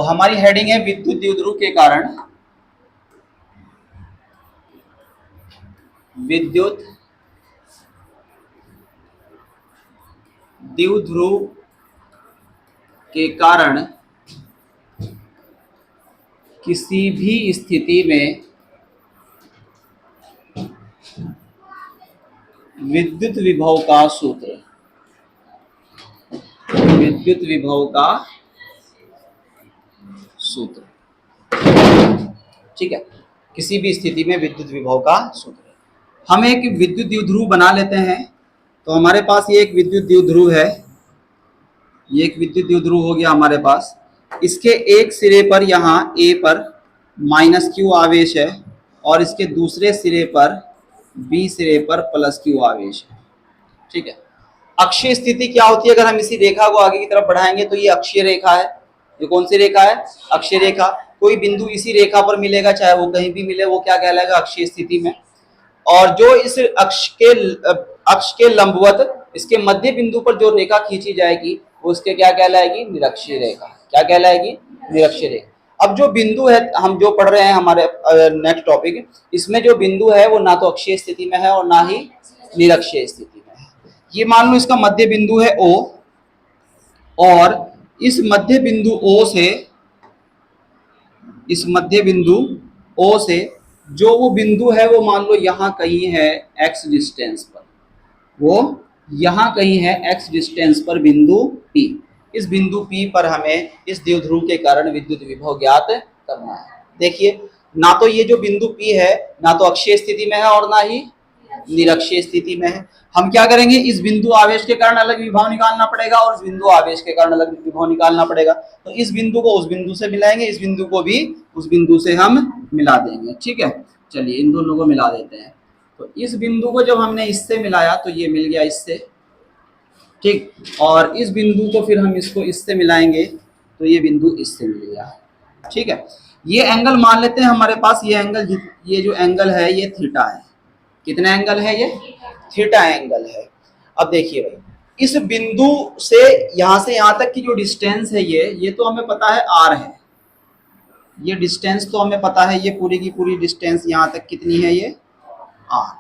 हमारी हेडिंग है विद्युत द्विध्रुव के कारण, विद्युत द्विध्रुव के कारण किसी भी स्थिति में विद्युत विभव का सूत्र, विद्युत विभव का सूत्र। ठीक है, किसी भी स्थिति में विद्युत विभव का सूत्र। हम एक विद्युत द्विध्रुव बना लेते हैं। तो हमारे पास ये एक विद्युत द्विध्रुव है, ये एक विद्युत द्विध्रुव हो गया हमारे पास। इसके एक सिरे पर यहाँ A पर -q आवेश है और इसके दूसरे सिरे पर B सिरे पर +q आवेश है। ठीक है, अक्षीय स्थिति क्या होती है? अगर हम इसी रेखा को आगे की तरफ बढ़ाएंगे तो ये अक्षीय रेखा है। ये कौन सी रेखा है? अक्षीय रेखा। कोई बिंदु इसी रेखा पर मिलेगा, चाहे वो कहीं भी मिले, वो क्या कहलाएगा? अक्षीय स्थिति में। और जो इस अक्ष के लंबवत इसके मध्य बिंदु पर जो रेखा खींची जाएगी वो उसके क्या कहलाएगी? निरक्षीय रेखा। क्या कहलाएगी? निरक्षीय रेखा। अब जो बिंदु है, हम जो पढ़ रहे हैं हमारे नेक्स्ट टॉपिक, इसमें जो बिंदु है वो ना तो अक्षीय स्थिति में है और ना ही निरक्षीय स्थिति में है। ये मान लो इसका मध्य बिंदु है O, और इस मध्य बिंदु O से, इस मध्य बिंदु O से जो वो बिंदु है वो मान लो यहाँ कहीं है x डिस्टेंस पर, वो यहाँ कहीं है x डिस्टेंस पर बिंदु P। इस बिंदु P पर हमें इस द्विध्रुव के कारण विद्युत विभव ज्ञात करना है। देखिए, ना तो ये जो बिंदु P है ना तो अक्षीय स्थिति में है और ना ही निरक्षीय स्थिति में है। हम क्या करेंगे? इस बिंदु आवेश के कारण अलग विभव निकालना पड़ेगा और इस बिंदु आवेश के कारण अलग विभव निकालना पड़ेगा। तो इस बिंदु को उस बिंदु से मिलाएंगे, इस बिंदु को भी उस बिंदु से हम मिला देंगे। ठीक है, चलिए इन दोनों को मिला देते हैं। तो इस बिंदु को जब हमने इससे मिलाया तो ये मिल गया इससे, ठीक, और इस बिंदु को फिर हम इसको इससे मिलाएंगे तो ये बिंदु इससे मिल गया। ठीक है, ये एंगल मान लेते हैं हमारे पास, ये एंगल, ये जो एंगल है ये थीटा है। कितना एंगल है? ये थीटा एंगल है। अब देखिए भाई, इस बिंदु से यहाँ तक की जो डिस्टेंस है ये तो हमें पता है r है। ये डिस्टेंस तो हमें पता है, ये पूरी की पूरी डिस्टेंस यहाँ तक कितनी है? ये r।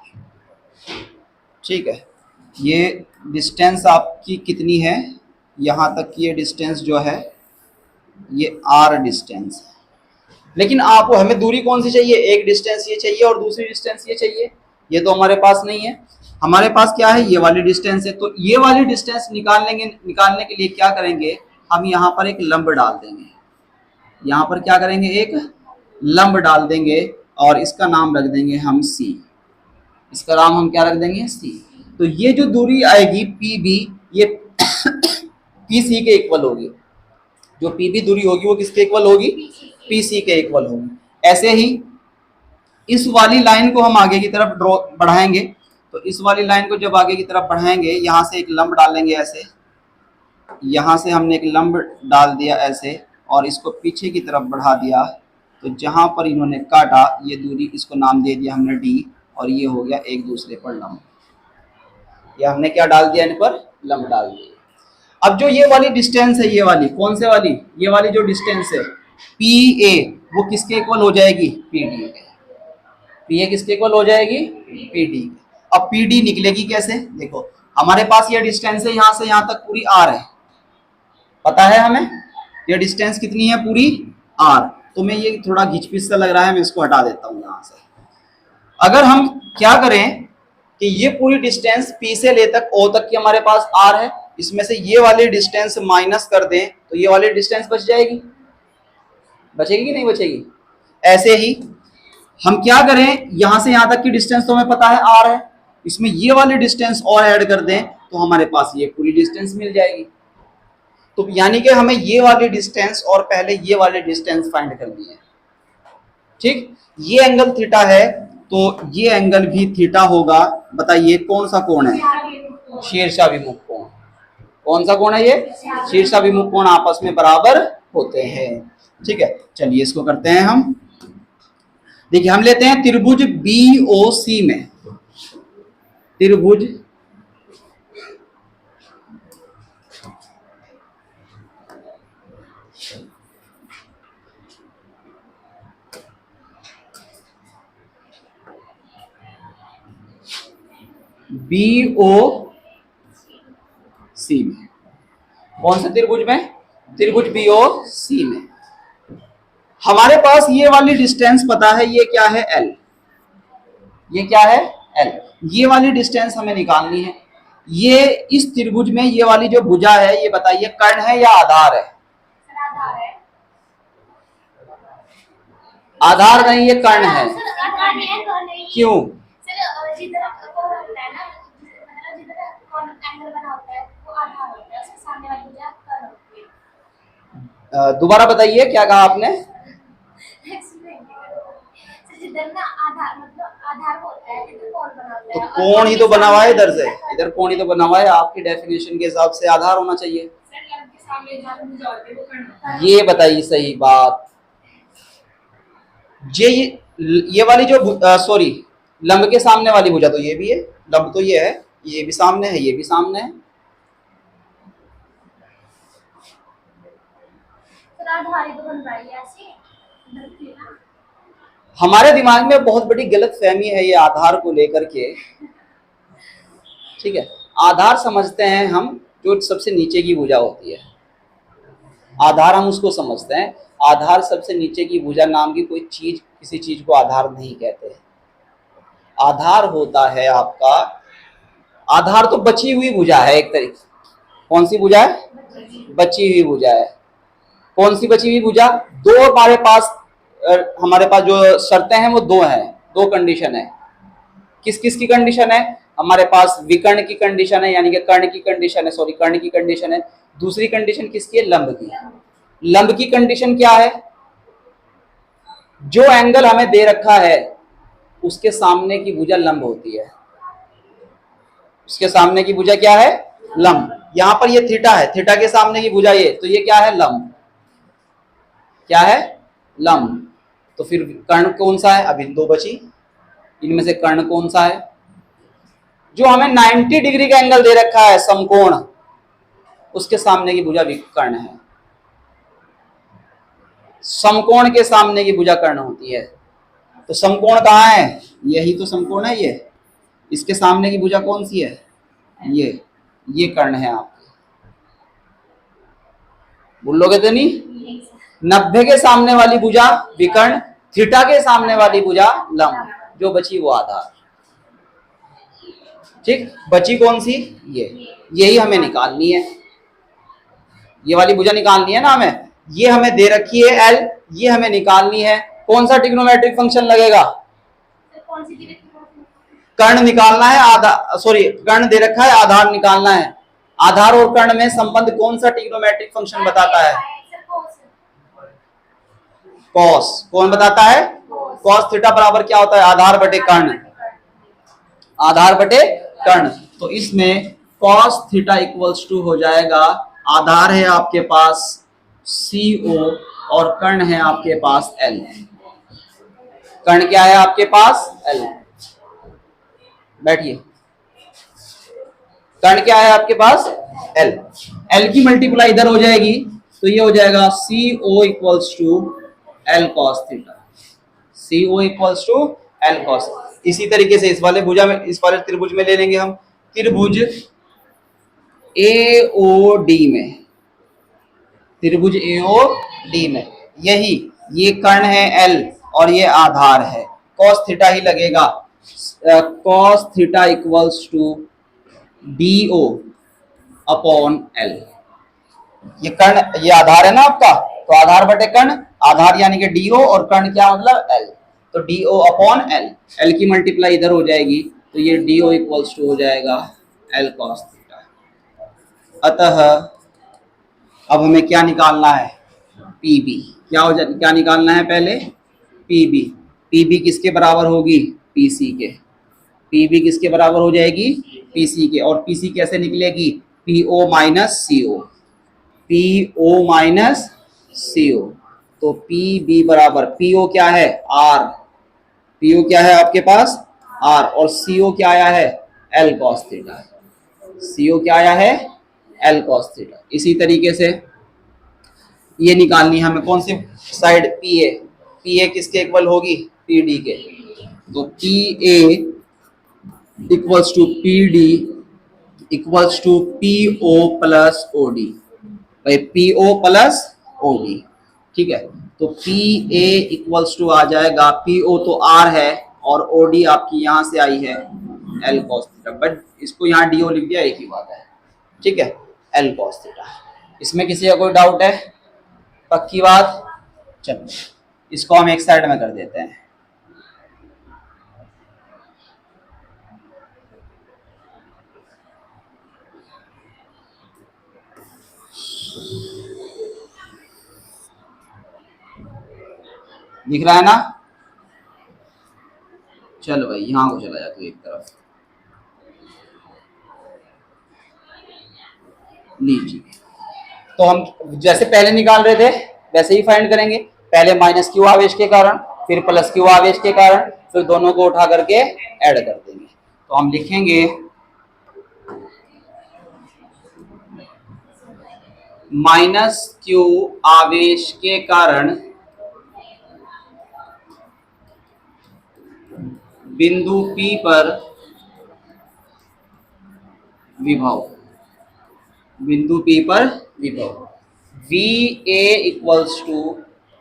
ठीक है, ये डिस्टेंस आपकी कितनी है? यहाँ तक की ये डिस्टेंस जो है ये r डिस्टेंस है। लेकिन आप हमें दूरी कौन सी चाहिए? एक डिस्टेंस ये चाहिए और दूसरी डिस्टेंस ये चाहिए। ये तो हमारे पास नहीं है। हमारे पास क्या है? ये वाली डिस्टेंस है। तो ये वाली डिस्टेंस निकालने के लिए क्या करेंगे? हम यहाँ पर एक लंब डाल देंगे। यहाँ पर क्या करेंगे? एक लंब डाल देंगे और इसका नाम रख देंगे हम C। इसका नाम हम क्या रख देंगे? C। तो ये जो दूरी आएगी PB, ये PC के इक्वल होगी। जो PB दूरी होगी वो किसके इक्वल होगी? PC के इक्वल होगी। ऐसे ही इस वाली लाइन को हम आगे की तरफ ड्रॉ बढ़ाएंगे। तो इस वाली लाइन को जब आगे की तरफ बढ़ाएंगे, यहाँ से एक लंब डालेंगे ऐसे, यहाँ से हमने एक लंब डाल दिया ऐसे और इसको पीछे की तरफ बढ़ा दिया। तो जहाँ पर इन्होंने काटा ये दूरी, इसको नाम दे दिया हमने D, और ये हो गया एक दूसरे पर लंब। ये हमने क्या डाल दिया? इन पर लंब डाल दिया। अब जो ये वाली डिस्टेंस है, ये वाली कौन से वाली? ये वाली जो डिस्टेंस है PA, वो किसके इक्वल हो जाएगी? PD के। PA किसके इक्वल हो जाएगी? PD। अब PD निकलेगी कैसे? देखो, हमारे पास ये डिस्टेंस है यहाँ से यहाँ तक पूरी R है, पता है हमें ये डिस्टेंस कितनी है? पूरी R। तो मैं, ये थोड़ा घिचपिच सा लग रहा है, मैं इसको हटा देता हूँ यहाँ से। अगर हम क्या करें कि ये पूरी डिस्टेंस P से ले तक O तक की हमारे पास R है, इसमें से ये वाली डिस्टेंस माइनस कर दें तो ये वाली डिस्टेंस बच जाएगी। बचेगी कि नहीं बचेगी? ऐसे ही हम क्या करें, यहां से यहां तक की डिस्टेंस तो हमें पता है R है, इसमें ये वाली डिस्टेंस और ऐड कर दें तो हमारे पास ये पूरी डिस्टेंस मिल जाएगी। तो यानी कि हमें ये वाली डिस्टेंस और पहले ये वाली डिस्टेंस फाइंड करनी है। ठीक, ये एंगल थीटा है तो ये एंगल भी थीटा होगा। बताइए कौन सा कोण है? शीर्षाभिमुख कोण। कौन सा कोण है ये? शीर्षाभिमुख कोण आपस में बराबर होते हैं। ठीक है, चलिए इसको करते हैं हम। देखिए, हम लेते हैं त्रिभुज BOC में, त्रिभुज बी ओ सी में। कौन से त्रिभुज में? त्रिभुज बी ओ सी में। हमारे पास ये वाली डिस्टेंस पता है, ये क्या है? एल। ये क्या है? एल। ये वाली डिस्टेंस हमें निकालनी है। ये इस त्रिभुज में ये वाली जो भुजा है, ये बताइए कर्ण है या आधार है? आधार नहीं, ये कर्ण है। क्यों? दोबारा बताइए, क्या कहा आपने? तो कोण ही तो बना हुआ है इधर से, इधर कोण ही तो बना हुआ है। आपकी डेफिनेशन के हिसाब से आधार होना चाहिए। ये बताइए सही बात। ये वाली जो सॉरी, लंब के सामने वाली भुजा तो ये भी है, लंब तो ये है, ये भी सामने है, ये भी सामने है। हमारे दिमाग में बहुत बड़ी गलत फहमी है ये आधार को लेकर के। ठीक है, आधार समझते हैं हम जो सबसे नीचे की भुजा होती है, आधार हम उसको समझते हैं। आधार सबसे नीचे की भुजा नाम की कोई चीज, किसी चीज को आधार नहीं कहते। आधार होता है आपका, आधार तो बची हुई भुजा है एक तरीके। कौन सी भुजा है? बची हुई भुजा है। कौन सी बची हुई भुजा? दो हमारे पास जो शर्तें हैं वो दो हैं, दो कंडीशन है। किस किस की कंडीशन है? हमारे पास विकर्ण की कंडीशन है, यानी कि कर्ण की कंडीशन है, सॉरी कर्ण की कंडीशन है। दूसरी कंडीशन किसकी है? लंब की। लंब की कंडीशन क्या है? जो एंगल हमें दे रखा है उसके सामने की भुजा लंब होती है। उसके सामने की भुजा क्या है? लंब। यहां पर ये थीटा है, थीटा के सामने की भुजा ये, तो ये क्या है? लंब। क्या है? लंब। तो फिर कर्ण कौन सा है? अभी दो बची, इनमें से कर्ण कौन सा है? जो हमें 90 डिग्री का एंगल दे रखा है, समकोण, उसके सामने की भुजा कर्ण है। समकोण के सामने की भुजा कर्ण होती है। तो समकोण कहाँ है? यही तो समकोण है ये। इसके सामने की भुजा कौन सी है? ये कर्ण है आपके। बोलोगे तो नहीं? 90 के सामने वाली भुजा विकर्ण, थीटा के सामने वाली भुजा लंब, जो बची वो आधार। ठीक, बची कौन सी? यही हमें निकालनी है। ये वाली भुजा निकालनी है ना हमें। ये हमें दे रखी है एल, ये हमें निकालनी है। कौन सा ट्रिग्नोमेट्रिक फंक्शन लगेगा? कर्ण निकालना है, आधार, सॉरी कर्ण दे रखा है, आधार निकालना है। आधार और कर्ण में संबंध कौन सा ट्रिग्नोमेट्रिक फंक्शन बताता है? कॉस। कौन बताता है? कॉस थीटा बराबर क्या होता है? आधार बटे कर्ण। आधार बटे कर्ण। तो इसमें कॉस थीटा इक्वल्स टू हो जाएगा, आधार है आपके पास CO और कर्ण है आपके पास L। कर्ण क्या है आपके पास? L। बैठिए। कर्ण क्या है आपके पास? L। L की मल्टीप्लाई इधर हो जाएगी, तो ये हो जाएगा CO equals to L cos theta. CO equals to L cos। इसी तरीके से इस वाले भुजा में, इस वाले त्रिभुज में ले लेंगे हम, त्रिभुज AOD में, त्रिभुज AOD में यही, ये कर्ण है L और ये आधार है, cos थीटा ही लगेगा। cos theta equals to DO upon L। ये कर्ण, ये आधार है ना आपका, तो आधार बटे कर्ण, आधार यानी कि DO और कर्ण क्या मतलब? L। तो DO अपॉन L, L की मल्टीप्लाई इधर हो जाएगी, तो ये DO इक्वल्स टू हो जाएगा L cos थीटा। अतः अब हमें क्या निकालना है? PB। क्या निकालना है पहले? PB। PB किसके बराबर होगी? PC के। PB किसके बराबर हो जाएगी? PC के। और PC कैसे निकलेगी? PO minus CO। PO minus CO। तो PB बराबर, PO क्या है? R। PO क्या है आपके पास? R। और CO क्या आया है? L cos theta. CO क्या आया है? L cos theta. इसी तरीके से ये निकालनी है हमें, कौन सी साइड? PA। PA किसके इक्वल होगी? PD के। तो PA equals to P D equals to P O plus O D, भाई P O plus O D. ठीक है, तो पी ए इक्वल्स टू आ जाएगा, पी ओ तो आर है और ओ डी आपकी यहां से आई है एल कॉस थीटा, बट इसको यहाँ डी ओ लिख दिया, एक ही बात है। ठीक है, एल कॉस थीटा। इसमें किसी का कोई डाउट है? पक्की बात। चलो इसको हम एक साइड में कर देते हैं। दिख रहा है ना? चलो भाई यहां को चला जाता एक तरफ, लीजिए। तो हम जैसे पहले निकाल रहे थे वैसे ही फाइंड करेंगे। पहले माइनस क्यू आवेश के कारण, फिर प्लस क्यू आवेश के कारण, फिर दोनों को उठा करके ऐड कर देंगे। तो हम लिखेंगे माइनस क्यू आवेश के कारण बिंदु P पर विभव, बिंदु P पर विभव V A equals to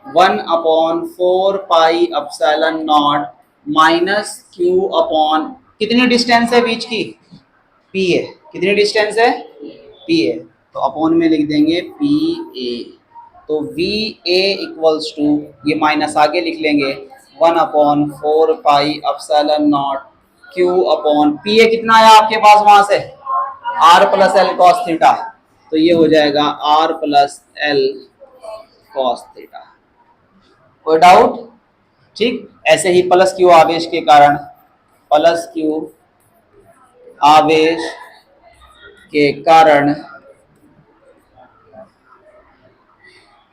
1/4 pi epsilon naught minus Q upon, कितनी डिस्टेंस है बीच की? P A. कितनी डिस्टेंस है? पी ए, तो अपॉन में लिख देंगे पी ए। तो वी ए इक्वल्स टू, ये माइनस आगे लिख लेंगे, 1/4 pi epsilon naught Q upon, P A कितना आया आपके पास वहां से? R plus L cos theta, तो ये हो जाएगा R plus L cos theta. कोई डाउट? ठीक, ऐसे ही प्लस क्यू आवेश के कारण, प्लस क्यू आवेश के कारण,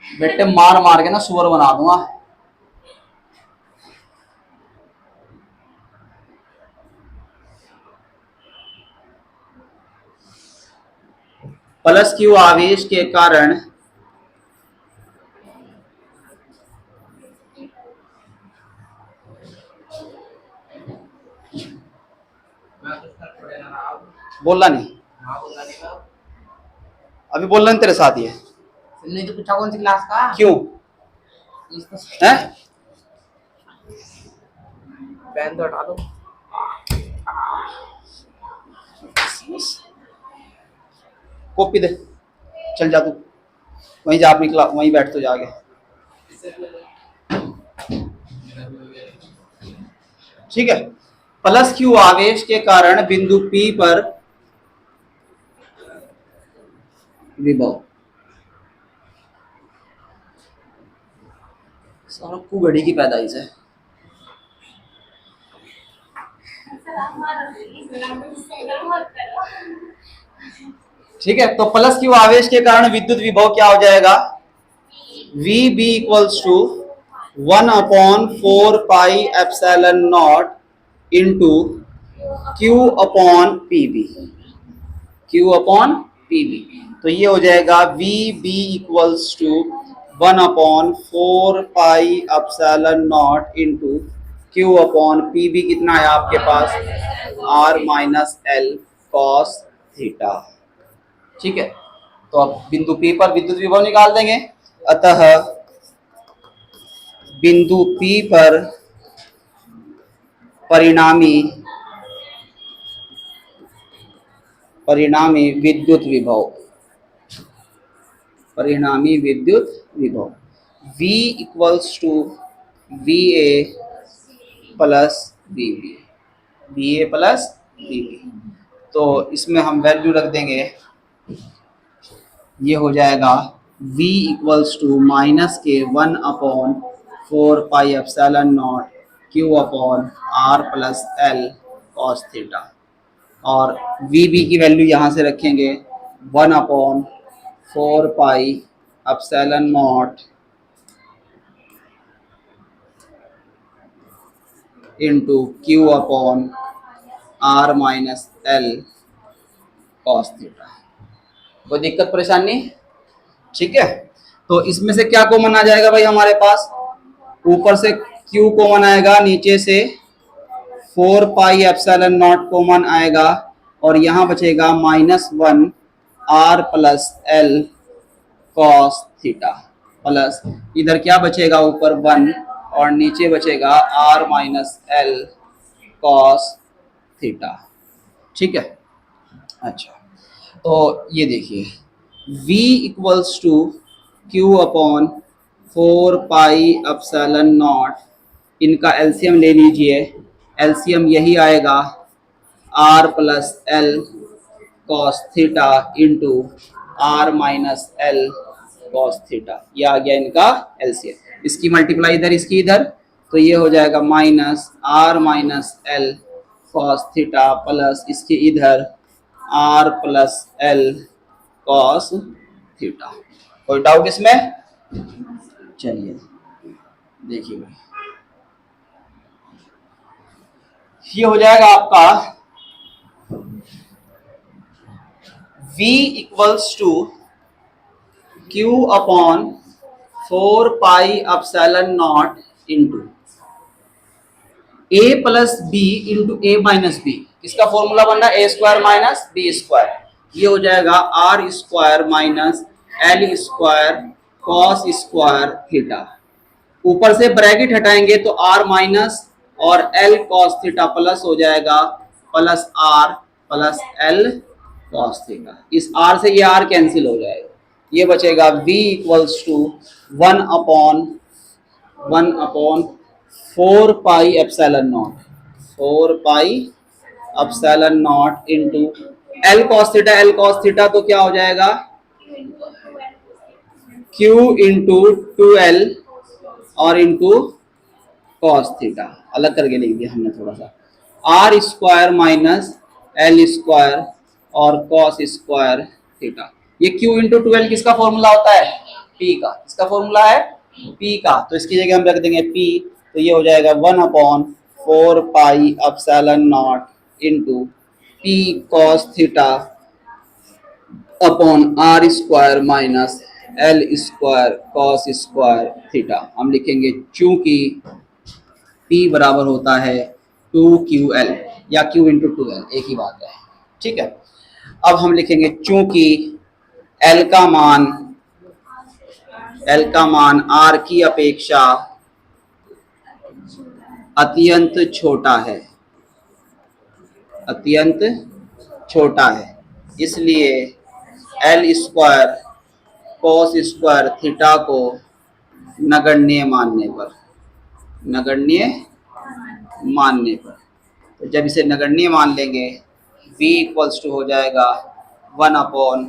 बेटे मार मार के ना सुअर बना दूंगा। प्लस क्यू आवेश के कारण बोलना नहीं, अभी बोलना नहीं तेरे साथ ही है। नहीं तो पूछा कौन सी क्लास का? क्यों है? पेन तो हटा दो। कॉपी दे, चल जा तू वहीं जा, अपनी क्लास वहीं बैठ तो जाके। ठीक है, प्लस क्यू आवेश के कारण बिंदु P पर विभव, सारा घड़ी की पैदाइश है। ठीक है, तो प्लस क्यू आवेश के कारण विद्युत विभव क्या हो जाएगा? V B equals to 1/4 pi epsilon not into Q upon P B, Q upon P B. तो ये हो जाएगा V B equals to 1/4 pi epsilon not into Q upon P B, कितना है आपके पास? R minus L cos theta. ठीक है, तो अब बिंदु P पर विद्युत विभव निकाल देंगे। अतः बिंदु P पर परिणामी विद्युत विभव, परिणामी विद्युत विभव V equals to V A plus V B, V A plus V B. तो इसमें हम वैल्यू रख देंगे, ये हो जाएगा V इक्वल्स टू माइनस के 1/4 pi epsilon naught Q upon R plus L cos theta, और वी बी की वैल्यू यहाँ से रखेंगे 1/4 pi epsilon not into Q upon R minus L cos theta. कोई दिक्कत परेशानी? ठीक है, तो इसमें से क्या कॉमन आ जाएगा भाई हमारे पास? ऊपर से Q कॉमन आएगा, नीचे से 4 पाई एप्सिलॉन नॉट कॉमन आएगा और यहाँ बचेगा -1 r plus L cos theta plus इधर क्या बचेगा ऊपर 1 और नीचे बचेगा r minus L cos theta. ठीक है। अच्छा, तो ये देखिए v equals to q upon 4 pi epsilon naught, इनका एलसीएम ले लीजिए, एलसीएम यही आएगा r plus L cos theta into r minus L cos theta, ये आ गया इनका एलसीएम। इसकी मल्टीप्लाई इधर, इसकी इधर, तो ये हो जाएगा minus r minus L cos theta plus इसके इधर r plus L cos theta. कोई डाउट इसमें? चलिए देखिए भाई, ये हो जाएगा आपका v equals to q upon 4 pi epsilon not into a plus B into A minus B. किसका फॉर्मूला बन रहा है? A square minus B square. ये हो जाएगा R square minus L square cos square theta. ऊपर से ब्रैकेट हटाएंगे तो आर माइनस और एल कॉस थीटा प्लस हो जाएगा plus R plus L cos theta. इस आर से ये आर कैंसिल हो जाएगा, ये बचेगा v equals to 1 upon 4 pi epsilon naught, 4 pi epsilon not into L cos theta, L cos theta तो क्या हो जाएगा q इंटू 2l और इंटू कॉस थीटा, अलग करके लिख दिया हमने थोड़ा सा, R square minus L square और कॉस स्क्वायर थीटा। ये q इंटू 2l किसका फॉर्मूला होता है? p का। इसका फॉर्मूला है p का, तो इसकी जगह हम रख देंगे p, तो ये हो जाएगा 1 upon 4 pi epsilon not into p cos theta upon R square minus L square cos square theta. हम लिखेंगे चूंकि p बराबर होता है 2ql या q इंटू 2l, एक ही बात है। ठीक है। अब हम लिखेंगे चूंकि l का मान r की अपेक्षा अत्यंत छोटा है, अत्यंत छोटा है, इसलिए L square cos square theta को नगण्य मानने पर, तो जब इसे नगण्य मान लेंगे v इक्वल्स टू हो जाएगा 1 upon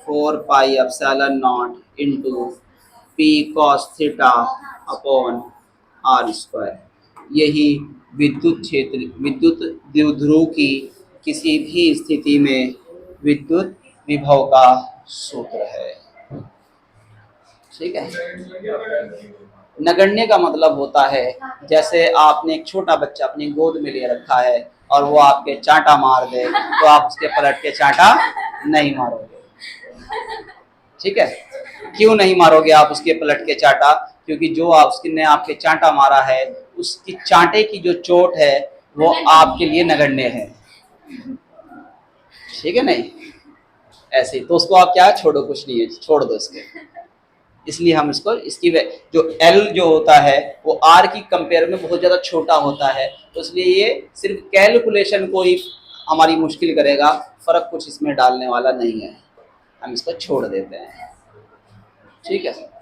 4 pi epsilon not into p cos theta upon R square. यही विद्युत क्षेत्र, विद्युत द्विध्रुव की किसी भी स्थिति में विद्युत विभव का सूत्र है। ठीक है। नगण्य का मतलब होता है जैसे आपने एक छोटा बच्चा अपनी गोद में ले रखा है और वो आपके चांटा मार दे तो आप उसके पलट के चांटा नहीं मारोगे। ठीक है। क्यों नहीं मारोगे आप उसके पलट के चांटा? क्योंकि जो उसने आपके चांटा मारा है उसकी चांटे की जो चोट है वो आपके लिए नगण्य है। ठीक है नहीं? ऐसे ही तो उसको आप क्या छोड़ो, कुछ नहीं है, छोड़ दो इसके। इसलिए हम इसको, इसकी जो L जो होता है वो R की कंपेयर में बहुत ज़्यादा छोटा होता है, तो इसलिए ये सिर्फ कैलकुलेशन को ही हमारी मुश्किल करेगा, फर्क कुछ इसमें डालने वाला नहीं है, हम इसको छोड़ देते हैं। ठीक है।